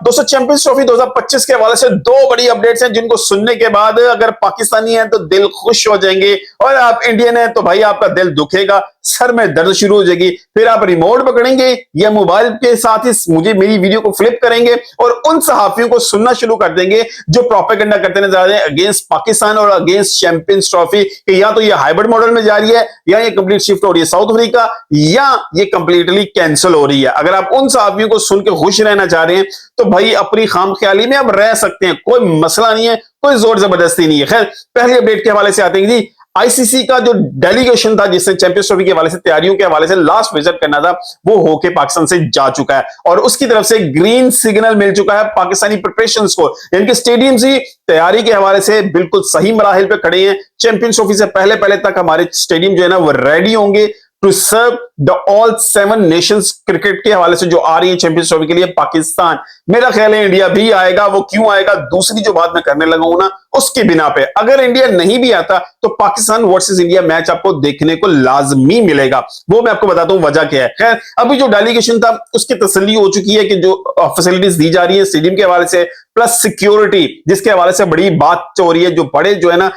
दोस्तों champions trophy 2025 के हवाले से दो बड़ी अपडेट्स हैं जिनको सुनने के बाद अगर पाकिस्तानी हैं तो दिल खुश हो जाएंगे और आप इंडियन हैं तो भाई आपका दिल दुखेगा, सर में दर्द शुरू हो जाएगी। फिर आप रिमोट पकड़ेंगे या मोबाइल के साथ ही मुझे मेरी वीडियो को फ्लिप करेंगे और उन सहाफियों को सुनना शुरू कर देंगे जो प्रोपेगेंडा करते नजर आ रहे हैं अगेंस्ट पाकिस्तान और अगेंस्ट चैंपियंस ट्रॉफी कि या तो ये हाइब्रिड मॉडल में जा रही है या ये कंप्लीट शिफ्ट हो रही है साउथ अफ्रीका या ये कंप्लीटली कैंसिल हो रही है। अगर आप उन सहाफियों को सुन के खुश रहना चाह रहे हैं तो भाई अपनी खामख्याली में आप रह सकते हैं, कोई मसला नहीं है, कोई जोर जबरदस्ती नहीं है। खैर पहली अपडेट के हवाले से आते हैं जी। आईसीसी का जो डेलीगेशन था जिसने चैंपियंस ट्रॉफी के हवाले से तैयारियों के हवाले से लास्ट विजिट करना था वो होके पाकिस्तान से जा चुका है और उसकी तरफ से ग्रीन सिग्नल मिल चुका है पाकिस्तानी प्रिपरेशंस को। इनके स्टेडियम ही तैयारी के हवाले से बिल्कुल सही मराहिल पे खड़े हैं। चैंपियंस ट्रॉफी से पहले पहले तक हमारे स्टेडियम जो है ना वो रेडी होंगे to serve the all 7 nations. Cricket के हवाले से जो आ रही है चैंपियंस ट्रॉफी के लिए पाकिस्तान, मेरा ख्याल है इंडिया भी आएगा। वो क्यों आएगा दूसरी जो बात मैं करने लगा हूं ना उसकी बिना पे, अगर इंडिया नहीं भी आता तो पाकिस्तान वर्सेस इंडिया मैच आपको देखने को लाजमी मिलेगा। वो मैं आपको बताता हूं वजह क्या है। खैर अभी जो डेलीगेशन था उसकी तसल्ली हो चुकी है कि जो फैसिलिटीज दी जा रही है स्टेडियम के हवाले से प्लस सिक्योरिटी जिसके हवाले से बड़ी बात हो रही है, जो बड़े जो है ना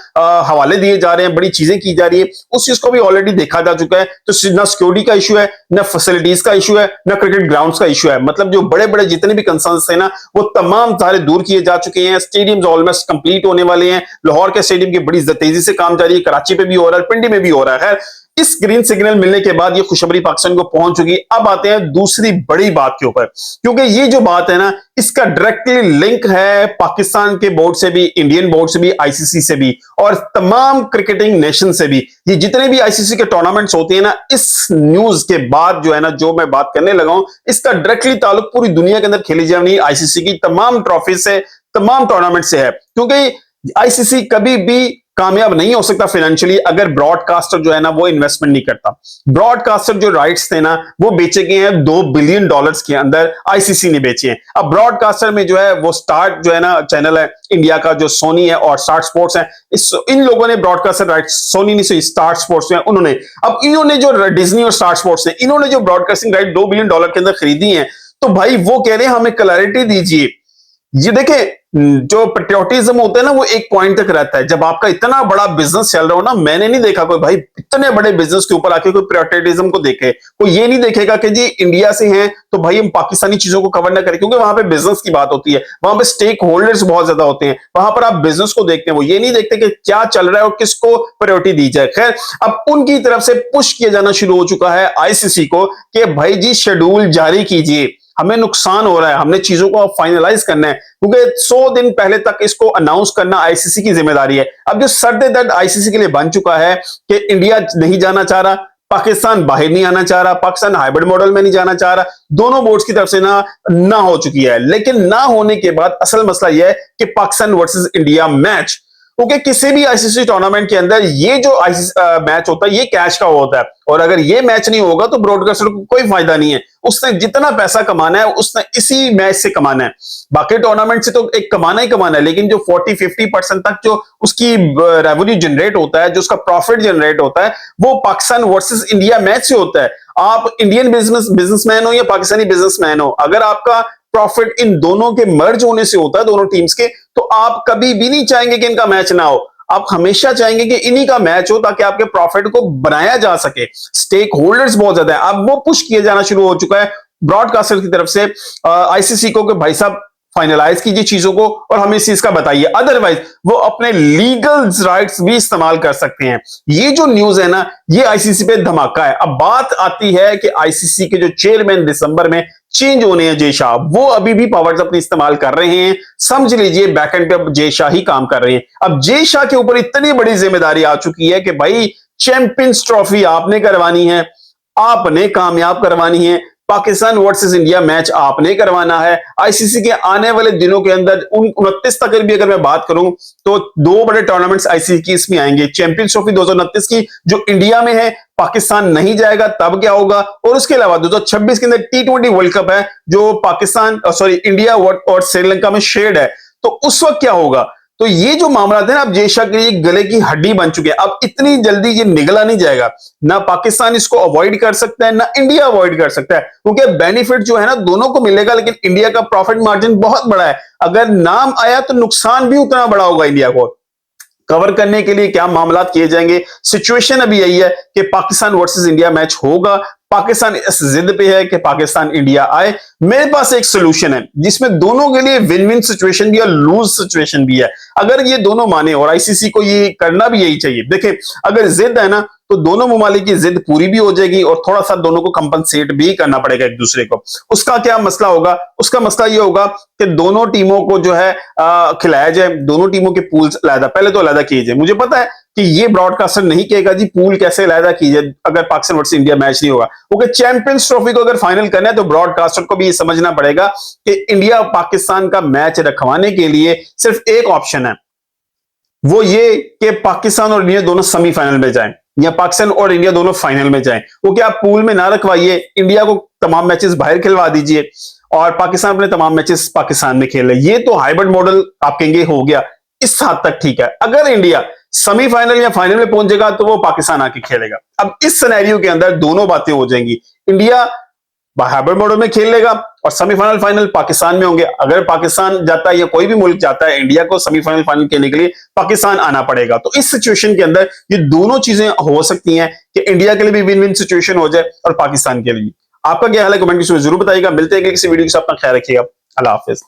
हवाले दिए जा रहे हैं, बड़ी चीजें की जा रही है, उस चीज को भी ऑलरेडी देखा जा चुका है। तो ना सिक्योरिटी का इशू है, ना फैसिलिटीज का इशू है, ना क्रिकेट ग्राउंड्स का इशू है। मतलब जो बड़े बड़े जितने भी कंसर्न थे ना वो तमाम सारे दूर किए जा चुके हैं। स्टेडियम ऑलमोस्ट कंप्लीट होने वाले हैं। लाहौर के स्टेडियम की बड़ी तेजी से काम जारी है, कराची पे भी हो रहा है, पिंडी में भी हो रहा है। खैर इस ग्रीन सिग्नल मिलने के बाद ये खुशखबरी पाकिस्तान को पहुंच चुकी। अब आते हैं दूसरी बड़ी बात के ऊपर, क्योंकि ये जो बात है ना इसका डायरेक्टली लिंक है पाकिस्तान के बोर्ड से भी, इंडियन बोर्ड से भी, आईसीसी से भी और तमाम क्रिकेटिंग नेशन से भी। ये जितने भी आईसीसी के टूर्नामेंट्स होते हैं ना, इस न्यूज के बाद जो है ना जो मैं बात करने लगा हूं इसका डायरेक्टली ताल्लुक पूरी दुनिया के अंदर खेली जाने वाली आईसीसी की तमाम ट्रॉफी से, तमाम टूर्नामेंट से है। क्योंकि आईसीसी कभी भी कामयाब नहीं हो सकता फाइनेंशियली अगर ब्रॉडकास्टर जो है ना वो इन्वेस्टमेंट नहीं करता। ब्रॉडकास्टर जो राइट्स थे ना वो बेचे गए हैं $2 बिलियन के अंदर, आईसीसी ने बेचे हैं। अब ब्रॉडकास्टर में जो है वो स्टार्ट जो है ना चैनल है इंडिया का जो सोनी है और स्टार स्पोर्ट्स है, इन लोगों ने ब्रॉडकास्टर राइट्स, सोनी ने स्टार स्पोर्ट्स है उन्होंने, अब इन्होंने जो डिज्नी और स्टार स्पोर्ट्स है इन्होंने जो ब्रॉडकास्टिंग राइट $2 बिलियन के अंदर खरीदी है, तो भाई वो कह रहे हैं हमें क्लैरिटी दीजिए। ये देखें जो पेट्रियोटिज्म होता है ना वो एक पॉइंट तक रहता है। जब आपका इतना बड़ा बिजनेस चल रहा हो ना, मैंने नहीं देखा कोई भाई इतने बड़े बिजनेस के ऊपर आके कोई पेट्रियोटिज्म को देखे। कोई ये नहीं देखेगा कि जी इंडिया से हैं तो भाई हम पाकिस्तानी चीजों को कवर ना करें, क्योंकि वहां पे बिजनेस की बात होती है, वहां पे स्टेक होल्डर्स बहुत ज्यादा होते हैं, वहां पर आप बिजनेस को देखते हैं। वो ये नहीं देखते कि क्या चल रहा है और किसको प्रायोरिटी दी जाए। खैर अब उनकी तरफ से पुश किया जाना शुरू हो चुका है आईसीसी को कि भाई जी शेड्यूल जारी कीजिए, हमें नुकसान हो रहा है, हमने चीजों को फाइनलाइज करना है, क्योंकि 100 दिन पहले तक इसको अनाउंस करना आईसीसी की जिम्मेदारी है। अब जो सर्द दर्द आईसीसी के लिए बन चुका है कि इंडिया नहीं जाना चाह रहा, पाकिस्तान बाहर नहीं आना चाह रहा, पाकिस्तान हाइब्रिड मॉडल में नहीं जाना चाह रहा, दोनों बोर्ड्स की तरफ से ना हो चुकी है। लेकिन ना होने के बाद असल मसला यह है कि पाकिस्तान वर्सेस इंडिया मैच, क्योंकि किसी भी आईसीसी टूर्नामेंट के अंदर ये जो मैच होता है ये कैश का होता है और अगर ये मैच नहीं होगा तो ब्रॉडकास्टर को कोई फायदा नहीं है। उसने जितना पैसा कमाना है उसने इसी मैच से कमाना है, बाकी टूर्नामेंट से तो एक कमाना ही कमाना है। लेकिन जो 40-50% तक जो उसकी रेवेन्यू जनरेट होता है, जो उसका प्रॉफिट जनरेट होता है, वो पाकिस्तान वर्सेस इंडिया मैच से होता है। आप इंडियन बिजनेसमैन हो या पाकिस्तानी बिजनेसमैन हो, अगर आपका प्रॉफिट इन दोनों के मर्ज होने से होता है, दोनों टीम्स के, तो आप कभी भी नहीं चाहेंगे कि इनका मैच ना हो। आप हमेशा चाहेंगे कि इन्हीं का मैच हो ताकि आपके प्रॉफिट को बनाया जा सके। स्टेक होल्डर्स बहुत ज्यादा है। अब वो पुश किया जाना शुरू हो चुका है ब्रॉडकास्टर की तरफ से आईसीसी को कि भाई साहब फाइनलाइज कीजिए चीजों को और हमें इस चीज का बताइए, अदरवाइज वो अपने लीगल राइट्स भी इस्तेमाल कर सकते हैं। ये जो न्यूज है ना ये आईसीसी पे धमाका है। अब बात आती है कि आईसीसी के जो चेयरमैन दिसंबर में चेंज होने हैं, जय शाह, वो अभी भी पावर्स अपने इस्तेमाल कर रहे हैं। समझ लीजिए बैकएंड पे अब जय शाह ही काम कर रहे हैं। अब जय शाह के ऊपर इतनी बड़ी जिम्मेदारी आ चुकी है कि भाई चैंपियंस ट्रॉफी आपने करवानी है, आपने कामयाब करवानी है, पाकिस्तान वर्सेस इंडिया मैच आपने करवाना है। आईसीसी के आने वाले दिनों के अंदर 29 तक भी अगर मैं बात करूं तो 2 बड़े टूर्नामेंट्स आईसीसी की इसमें आएंगे। चैंपियंस ट्रॉफी 2029 की जो इंडिया में है, पाकिस्तान नहीं जाएगा तब क्या होगा, और उसके अलावा 2026 के अंदर T20 वर्ल्ड कप है जो पाकिस्तान इंडिया और श्रीलंका में शेयर्ड है, तो उस वक्त क्या होगा। तो ये जो मामला है ना, अब बेशक ये गले की हड्डी बन चुके हैं, अब इतनी जल्दी ये निगला नहीं जाएगा। ना पाकिस्तान इसको अवॉइड कर सकता है, ना इंडिया अवॉइड कर सकता है, क्योंकि बेनिफिट जो है ना दोनों को मिलेगा, लेकिन इंडिया का प्रॉफिट मार्जिन बहुत बड़ा है। अगर नाम आया तो नुकसान भी उतना बड़ा होगा इंडिया को। कवर करने के लिए क्या मामला किए जाएंगे, सिचुएशन अभी यही है कि पाकिस्तान वर्सेस इंडिया मैच होगा। पाकिस्तान इस जिद पे है कि पाकिस्तान इंडिया आए। मेरे पास एक सोल्यूशन है जिसमें दोनों के लिए विन विन सिचुएशन भी है, लूज सिचुएशन भी है। अगर ये दोनों माने, और आईसीसी को ये करना भी यही चाहिए। देखिए, अगर जिद है ना तो दोनों ममालिक की जिद पूरी भी हो जाएगी और थोड़ा सा दोनों को कंपनसेट भी करना पड़ेगा एक दूसरे को। उसका क्या मसला होगा? उसका मसला ये होगा कि दोनों टीमों को जो है खिलाया जाए, दोनों टीमों के पूल्स अलहदा, पहले तो अलहदा किए जाए। मुझे पता है कि ये ब्रॉडकास्टर नहीं कहेगा जी पूल कैसे अलहदा कीजिए अगर पाकिस्तान वर्सेस इंडिया मैच नहीं होगा, क्योंकि चैंपियंस ट्रॉफी को अगर फाइनल करना है तो ब्रॉडकास्टर को भी ये समझना पड़ेगा कि इंडिया और पाकिस्तान का मैच रखवाने के लिए सिर्फ एक ऑप्शन है, वो ये कि पाकिस्तान और इंडिया दोनों सेमीफाइनल में जाएं, या पाकिस्तान और इंडिया दोनों फाइनल में जाएं। वो क्या आप पूल में ना रखवाइए, इंडिया को तमाम मैचेस बाहर खिलवा दीजिए और पाकिस्तान अपने तमाम मैचेस पाकिस्तान में खेले। ये तो हाइब्रिड मॉडल आप कहेंगे हो गया, इस हद तक ठीक है। अगर इंडिया सेमीफाइनल या फाइनल में पहुंचेगा तो वो पाकिस्तान आके खेलेगा। अब इस सिनेरियो के अंदर दोनों बातें हो जाएंगी, इंडिया हाइब्रिड मॉडल में खेल लेगा और सेमीफाइनल फाइनल पाकिस्तान में होंगे। अगर पाकिस्तान जाता है या कोई भी मुल्क जाता है, इंडिया को सेमीफाइनल फाइनल खेलने के लिए पाकिस्तान आना पड़ेगा। तो इस सिचुएशन के अंदर ये दोनों चीजें हो सकती हैं कि इंडिया के लिए भी विन विन सिचुएशन हो जाए और पाकिस्तान के लिए भी। आपका क्या हाल है, कमेंट में जरूर बताइएगा। मिलते हैं किसी वीडियो के साथ, अपना ख्याल रखिएगा। अल्लाह हाफिज।